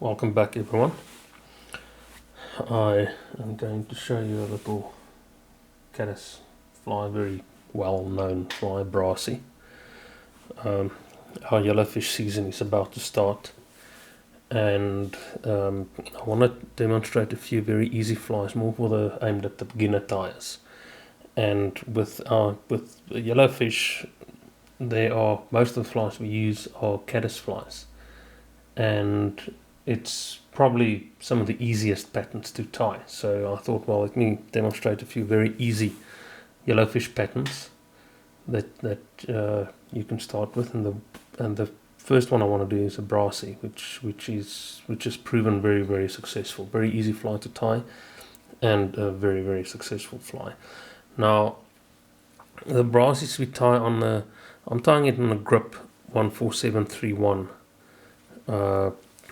Welcome back everyone. I am going to show you a little caddis fly, very well known fly, Brassie. Our yellowfish season is about to start, and I want to demonstrate a few very easy flies, more for aimed at the beginner tyers. And with yellowfish, most of the flies we use are caddis flies, and it's probably some of the easiest patterns to tie. So I thought, well, let me demonstrate a few very easy yellowfish patterns that you can start with. And the first one I want to do is a Brassie, which is proven very successful. Very easy fly to tie, and a very successful fly. Now, the Brassies we tie on I'm tying it on a grip 14731.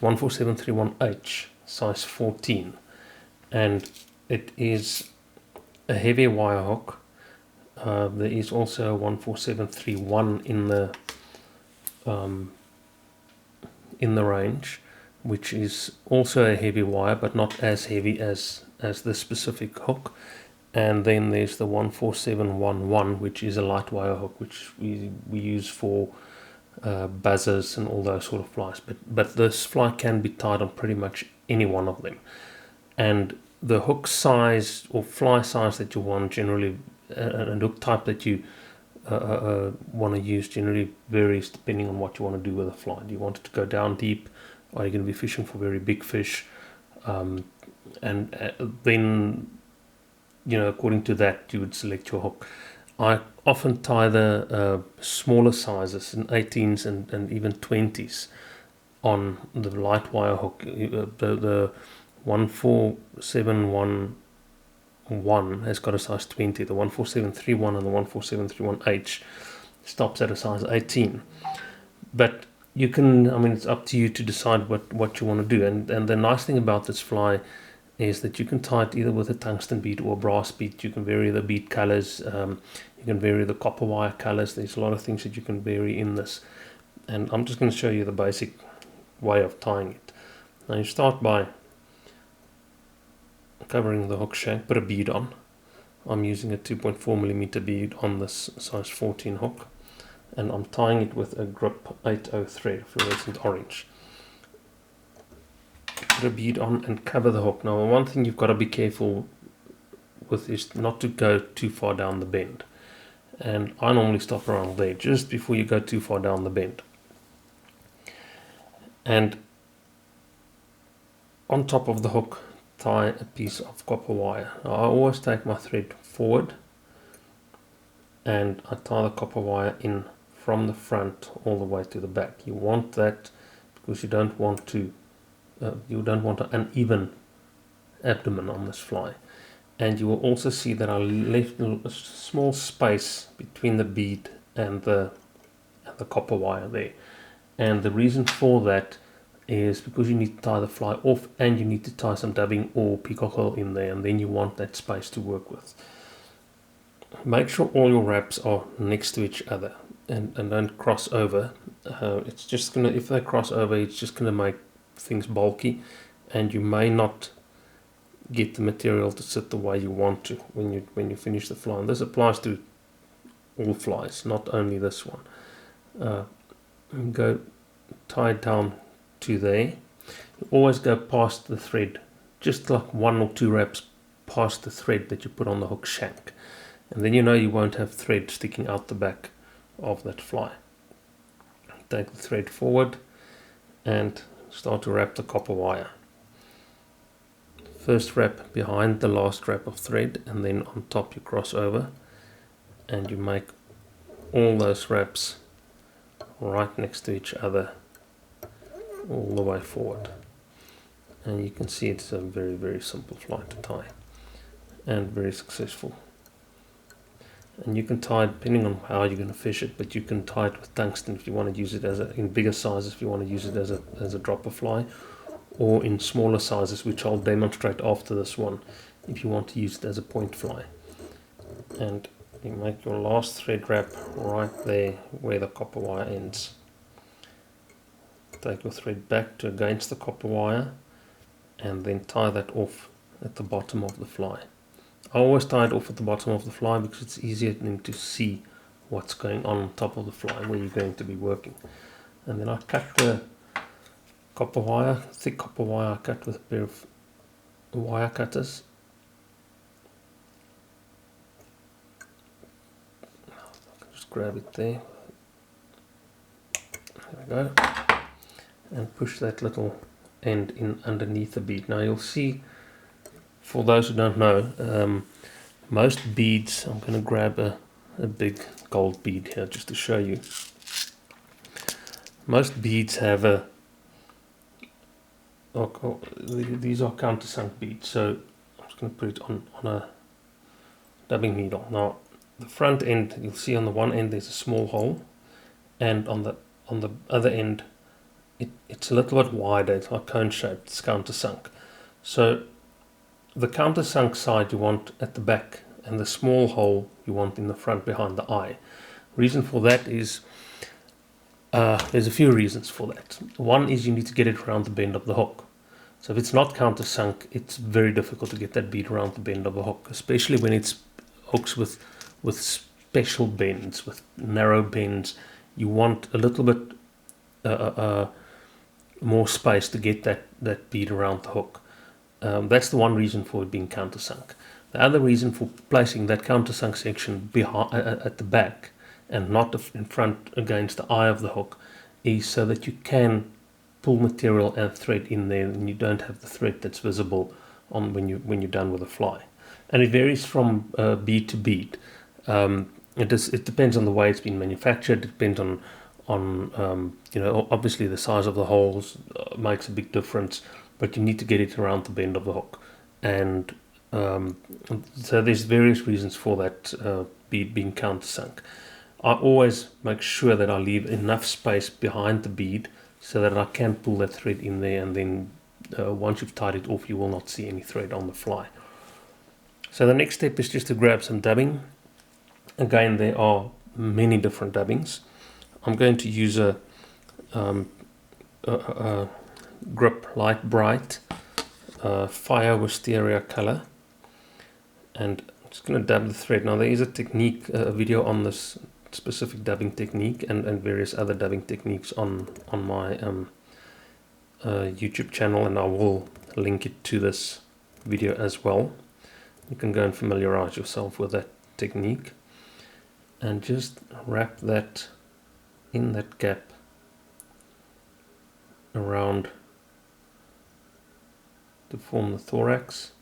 14731H, size 14, and it is a heavy wire hook. There is also a 14731 in the range, which is also a heavy wire, but not as heavy as this specific hook. And then there's the 14711, which is a light wire hook, which we use for buzzers and all those sort of flies, but this fly can be tied on pretty much any one of them. And the hook size or fly size that you want generally, and hook type that you want to use generally varies depending on what you want to do with the fly. Do you want it to go down deep? Are you going to be fishing for very big fish? And then, according to that, you would select your hook. I often tie the smaller sizes in 18s and even 20s on the light wire hook. The 14711 has got a size 20. The 14731 and the 14731H stops at a size 18. But you can, it's up to you to decide what you want to do. And the nice thing about this fly is that you can tie it either with a tungsten bead or a brass bead. You can vary the bead colors, you can vary the copper wire colors. There's a lot of things that you can vary in this, and I'm just going to show you the basic way of tying it. Now you start by covering the hook shank, put a bead on. I'm using a 2.4mm bead on this size 14 hook, and I'm tying it with a grip 80 thread, fluorescent orange. Put a bead on and cover the hook. Now, one thing you've got to be careful with is not to go too far down the bend, and I normally stop around there just before you go too far down the bend. And on top of the hook, tie a piece of copper wire. Now, I always take my thread forward and I tie the copper wire in from the front all the way to the back. You want that because you don't want an uneven abdomen on this fly. And you will also see that I left a small space between the bead and the copper wire there. And the reason for that is because you need to tie the fly off, and you need to tie some dubbing or peacock oil in there, and then you want that space to work with. Make sure all your wraps are next to each other and don't cross over. It's just gonna, if they cross over, it's just gonna make things bulky, and you may not get the material to sit the way you want to when you finish the fly. And this applies to all flies, not only this one. Go tie it down to there. You always go past the thread, just like 1 or 2 wraps past the thread that you put on the hook shank, and then you won't have thread sticking out the back of that fly. Take the thread forward and start to wrap the copper wire. First wrap behind the last wrap of thread, and then on top you cross over, and you make all those wraps right next to each other all the way forward. And you can see it's a very simple fly to tie, and very successful. And you can tie it depending on how you're going to fish it, but you can tie it with tungsten if you want to use it in bigger sizes, if you want to use it as a dropper fly, or in smaller sizes, which I'll demonstrate after this one, if you want to use it as a point fly. And you make your last thread wrap right there where the copper wire ends. take your thread back to against the copper wire and then tie that off at the bottom of the fly. I always tie it off at the bottom of the fly because it's easier then to see what's going on top of the fly where you're going to be working. And then I cut the copper wire, thick copper wire, I cut with a pair of wire cutters. Just grab it there. There we go. And push that little end in underneath the bead. Now you'll see, for those who don't know, most beads, I'm going to grab a big gold bead here just to show you. Most beads have these are countersunk beads, so I'm just going to put it on a dabbing needle. Now the front end, you'll see on the one end there's a small hole, and on the other end it's a little bit wider, it's like cone shaped, it's countersunk. So the countersunk side you want at the back, and the small hole you want in the front behind the eye. Reason for that is, there's a few reasons for that. One is you need to get it around the bend of the hook. So if it's not countersunk, it's very difficult to get that bead around the bend of a hook, especially when it's hooks with special bends, with narrow bends. You want a little bit more space to get that bead around the hook. That's the one reason for it being countersunk. The other reason for placing that countersunk section behind, at the back and not in front against the eye of the hook is so that you can pull material and thread in there and you don't have the thread that's visible on when you're done with the fly. And it varies from bead to bead. It depends on the way it's been manufactured. It depends on obviously the size of the holes makes a big difference, but you need to get it around the bend of the hook. And so there's various reasons for that bead being countersunk. I always make sure that I leave enough space behind the bead so that I can pull that thread in there, and then once you've tied it off you will not see any thread on the fly. So the next step is just to grab some dabbing. Again, there are many different dabbings. I'm going to use a grip light bright fire wisteria color, and I'm just going to dab the thread. Now there is a technique, a video on this specific dabbing technique and various other dabbing techniques on my YouTube channel, and I will link it to this video as well. You can go and familiarize yourself with that technique and just wrap that in that gap around to form the thorax,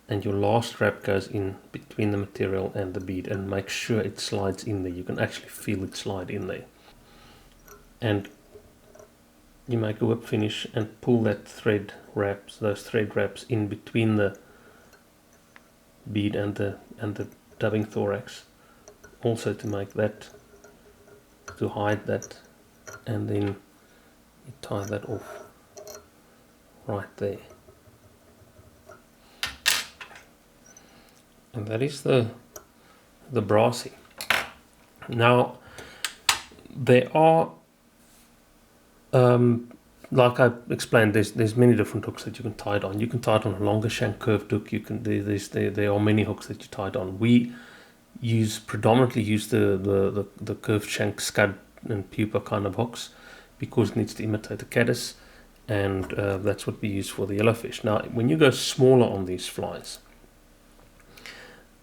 and your last wrap goes in between the material and the bead, and make sure it slides in there. You can actually feel it slide in there, and you make a whip finish and pull that those thread wraps in between the bead and the dabbing thorax, also to make that, to hide that, and then you tie that off right there. And that is the Brassie. Now there are, like I explained, there's many different hooks that you can tie it on. You can tie it on a longer shank curved hook. You can there are many hooks that you tie it on. We predominantly use the curved shank scud and pupa kind of hooks because it needs to imitate the caddis, and that's what we use for the yellowfish. Now when you go smaller on these flies,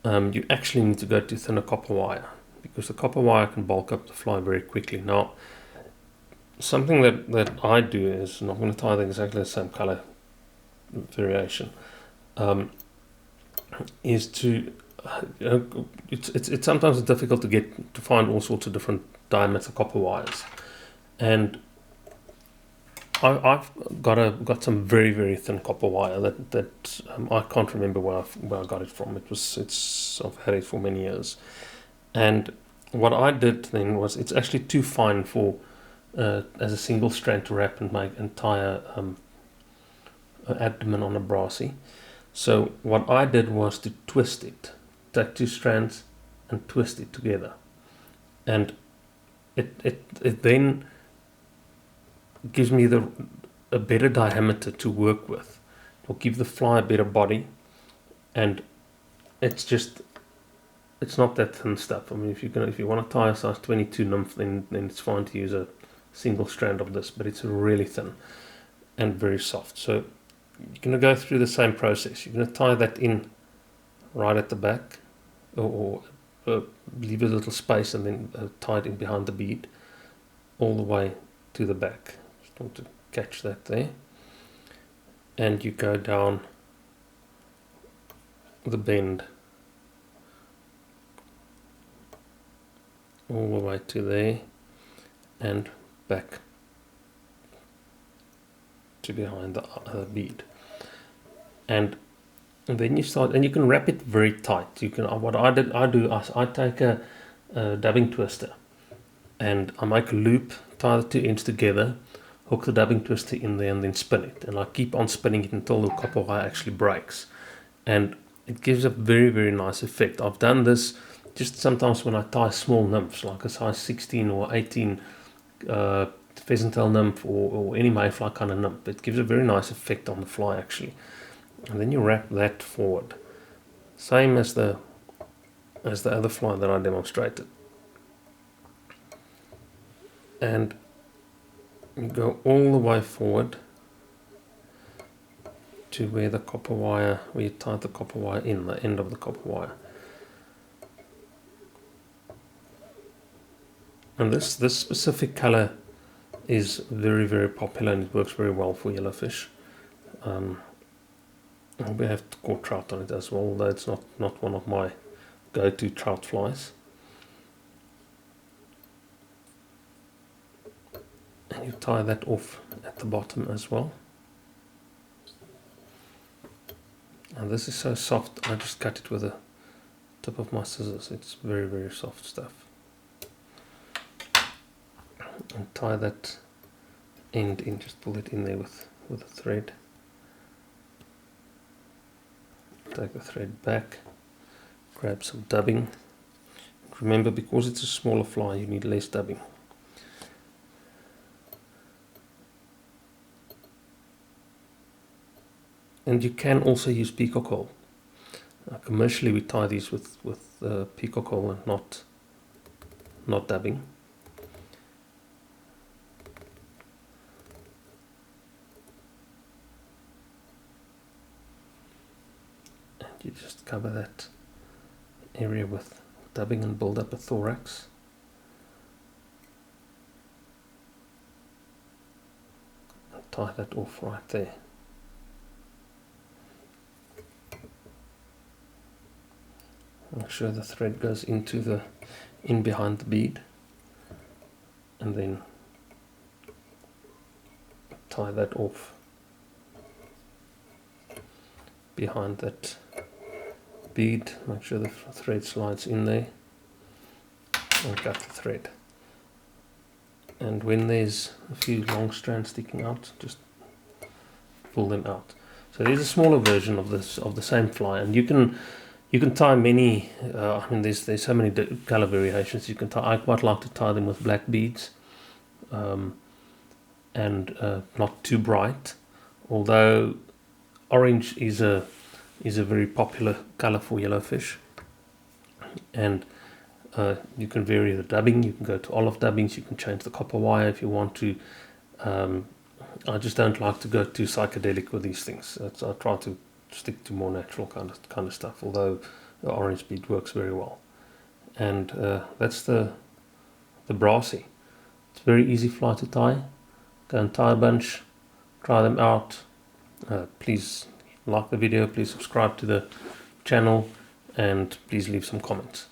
you actually need to go to thinner copper wire, because the copper wire can bulk up the fly very quickly. Now something that I do is, and I'm going to tie exactly the same color variation, is to it's sometimes difficult to find all sorts of different diameter copper wires, and I've got some very, very thin copper wire that I can't remember where I got it from. I've had it for many years, and what I did then was, it's actually too fine for as a single strand to wrap and tie an abdomen on a Brassie. So what I did was to twist it, take two strands and twist it together, and it then gives me a better diameter to work with. It will give the fly a better body, and it's not that thin stuff. I mean, if you want to tie a size 22 nymph, then it's fine to use a single strand of this, but it's really thin and very soft. So you're going to go through the same process. You're going to tie that in right at the back, or leave a little space and then tie it in behind the bead all the way to the back. Just want to catch that there. And you go down the bend all the way to there and back to behind the bead, and then you start, and you can wrap it very tight. You can, what I do is I take a dabbing twister and I make a loop, tie the two ends together, hook the dabbing twister in there, and then spin it, and I keep on spinning it until the copper wire actually breaks, and it gives a very, very nice effect. I've done this just sometimes when I tie small nymphs, like a size 16 or 18 pheasant tail nymph, or any mayfly kind of nymph. It gives a very nice effect on the fly actually. And then you wrap that forward, same as the other fly that I demonstrated, and you go all the way forward to where the copper wire, where you tie the copper wire in, the end of the copper wire. And this specific color is very, very popular, and it works very well for yellowfish. We have caught trout on it as well, although it's not one of my go-to trout flies. And you tie that off at the bottom as well. And this is so soft, I just cut it with the tip of my scissors. It's very, very soft stuff. And tie that end in, just pull it in there with a thread. Take the thread back, grab some dubbing. Remember, because it's a smaller fly, you need less dubbing. And you can also use peacock wool. Commercially, we tie these with peacock wool and not dubbing. You just cover that area with dubbing and build up a thorax. And tie that off right there. Make sure the thread goes in behind the bead, and then tie that off behind that bead. Make sure the thread slides in there, and cut the thread. And when there's a few long strands sticking out, just pull them out. So there's a smaller version of the same fly, and you can tie many. I mean, there's so many color variations you can tie. I quite like to tie them with black beads, and not too bright. Although orange is a very popular color for yellowfish, and you can vary the dubbing. You can go to olive dubbings. You can change the copper wire if you want to. I just don't like to go too psychedelic with these things. I try to stick to more natural kind of stuff. Although the orange bead works very well, and that's the Brassie. It's a very easy fly to tie. Go and tie a bunch, try them out. Please like the video, please subscribe to the channel, and please leave some comments.